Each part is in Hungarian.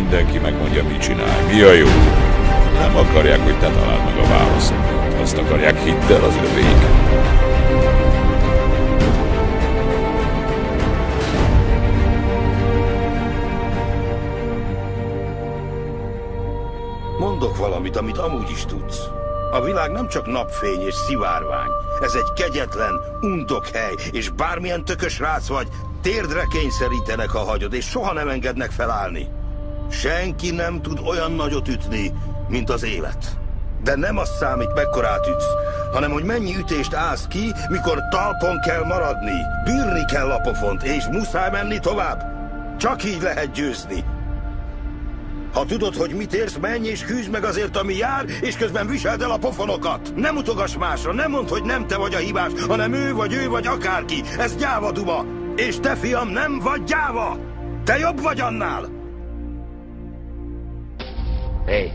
mindenki megmondja, mit csinálj. Mi a jó? Nem akarják, hogy te találd meg a válaszokat. Azt akarják, hidd el az övék. Mondok valamit, amit amúgy is tudsz. A világ nem csak napfény és szivárvány. Ez egy kegyetlen, undok hely, és bármilyen tökös rác vagy, térdre kényszerítenek, ha hagyod, és soha nem engednek felállni. Senki nem tud olyan nagyot ütni, mint az élet. De nem az számít, mekkorát ütsz, hanem hogy mennyi ütést állsz ki, mikor talpon kell maradni. Bírni kell a pofont, és muszáj menni tovább. Csak így lehet győzni. Ha tudod, hogy mit érsz, menj és küzd meg azért, ami jár, és közben viseld el a pofonokat. Nem mutogass másra, nem mondd, hogy nem te vagy a hibás, hanem ő vagy akárki. Ez gyáva duma. És te, fiam, nem vagy gyáva. Te jobb vagy annál. Hé!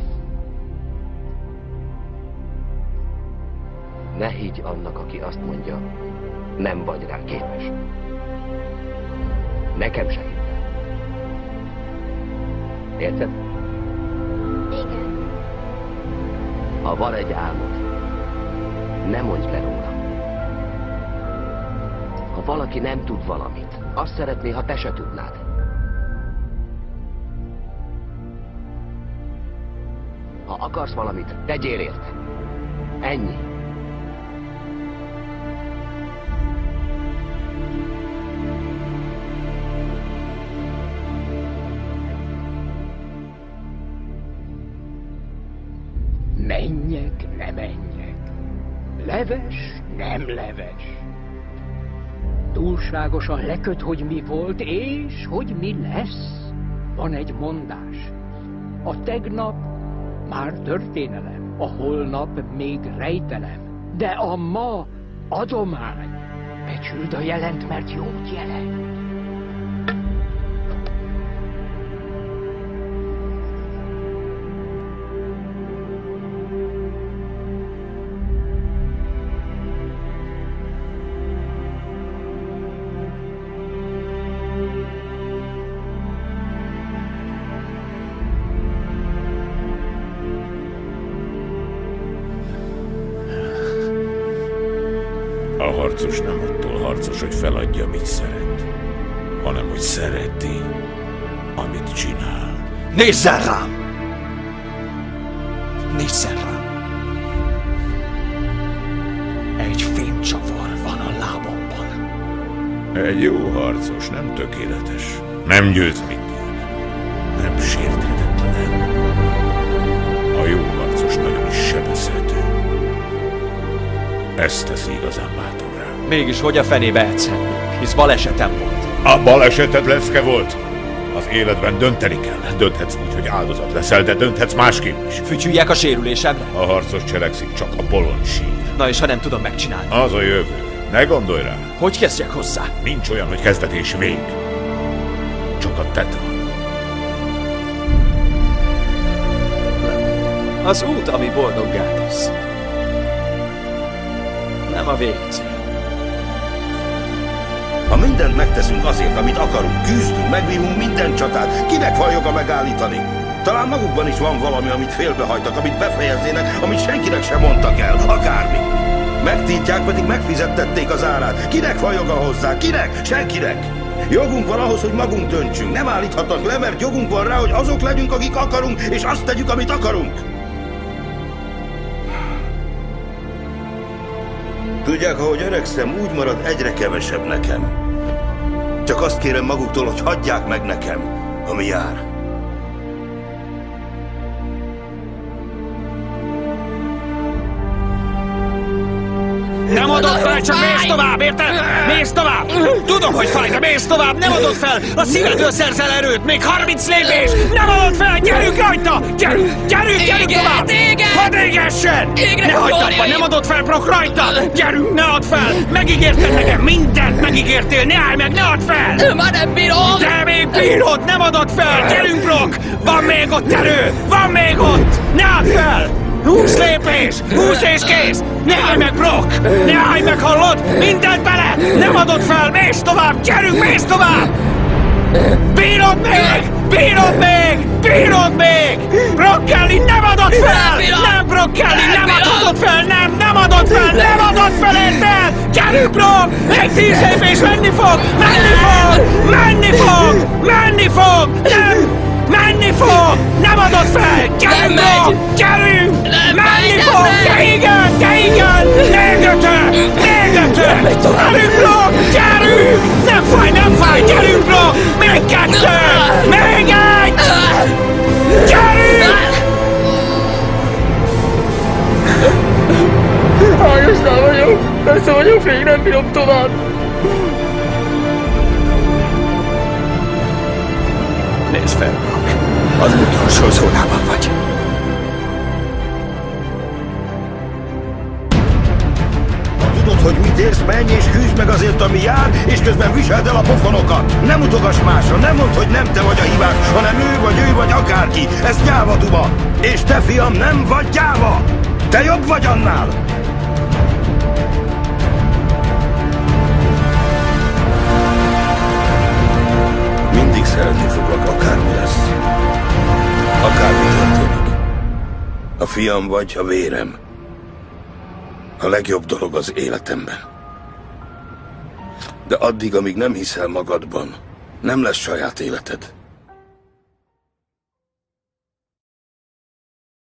Ne higgy annak, aki azt mondja, nem vagy rá képes. Nekem se hidd el. Érted? Igen. Ha van egy álmod, ne mondj le róla. Ha valaki nem tud valamit, azt szeretné, ha te se tudnád. Ha akarsz valamit, tegyél érte. Ennyi. Menjek, ne menjek. Leves, nem leves. Túlságosan leköt, hogy mi volt, és hogy mi lesz. Van egy mondás. A tegnap már történelem, a holnap még rejtelem, de a ma adomány. Becsüld a jelent, mert jót jelent. A harcos nem attól harcos, hogy feladja, amit szeret, hanem hogy szereti, amit csinál. Nézzen rám! Nézzen rám! Egy fémcsavar van a lábamban. Egy jó harcos nem tökéletes, nem győz mindig, nem sérthetetlen. A jó harcos nagyon is sebezhető. Ezt teszi igazán bátorrá. Mégis hogy a fenébe ehetszhetnénk, hisz balesetem volt. A baleseted lecke volt. Az életben dönteni kell. Dönthetsz úgy, hogy áldozat leszel, de dönthetsz másképp is. Fütyüljek a sérülésemre? A harcos cselekszik, csak a bolond sír. Na és ha nem tudom megcsinálni? Az a jövő. Ne gondolj rá. Hogy kezdjek hozzá? Nincs olyan, hogy kezdet és vég. Csak a tete. Az út, ami boldoggá tesz. Nem a végcél. Ha mindent megteszünk azért, amit akarunk, küzdünk, megvívunk minden csatát, kinek van joga megállítani? Talán magukban is van valami, amit félbehajtak, amit befejeznének, amit senkinek sem mondtak el, akármi. Megtiltják, pedig megfizettették az árát. Kinek van joga hozzá? Kinek? Senkinek. Jogunk van ahhoz, hogy magunk döntsünk. Nem állíthatnak le, mert jogunk van rá, hogy azok legyünk, akik akarunk, és azt tegyük, amit akarunk. Tudják, ahogy öregszem, úgy marad egyre kevesebb nekem. Csak azt kérem maguktól, hogy hagyják meg nekem, ami jár. Nem adod fel, csak mész tovább, érted? Mész tovább! Tudom, hogy fáj, de mész tovább, nem adod fel! A szívedről szerzel erőt, még 30 lépés! Nem adod fel, gyerünk rajta! Gyerünk tovább! Hadd égessen! Ne hagyd abba, nem adod fel, Brock, rajta! Gyerünk, ne add fel! Megígérted nekem, mindent megígértél, ne állj meg, ne add fel! Már nem bírom! De még bírod, nem adod fel! Gyerünk, Brock! Van még ott erő! Van még ott! Ne add fel! 20 lépés! 20 és kész! Ne állj meg, Brock! Ne állj meg, hallod? Mindent bele! Nem adod fel! Mész tovább! Gyerünk, mész tovább! Bírod még! Bírod még! Bírod még! Brock Kelly, nem adod fel! Nem, Brock Kelly, nem adod fel! Nem adod fel! Nem adod fel, érted? Gyerünk, Brock! Egy 10 lépés menni fog! Menni fog! Menni fog! Menni fog! Nem! Menni fog! Nem adod fel! Gyerünk, Brock! Gyerünk! Menni fog! Te igen! Még ötöt! Gyerünk, Brock! Gyerünk! Nem fáj! Gyerünk, Brock! Még 2! Még 1! Gyerünk! Hányosnál vagyok? Persze vagyok, még nem bírom tovább. Nézd fel, Brock! Az utolsó zónában vagy. Tudod, hogy mit érsz, menj és küzd meg azért, ami jár, és közben viseld el a pofonokat. Nem utogass másra, nem mondd, hogy nem te vagy a hibás, hanem ő vagy akárki. Ez gyáva duma. És te, fiam, nem vagy gyáva. Te jobb vagy annál. Mindig szeretni foglak, akármi lesz. Akármi történik. A fiam vagy a vérem. A legjobb dolog az életemben. De addig, amíg nem hiszel magadban, nem lesz saját életed.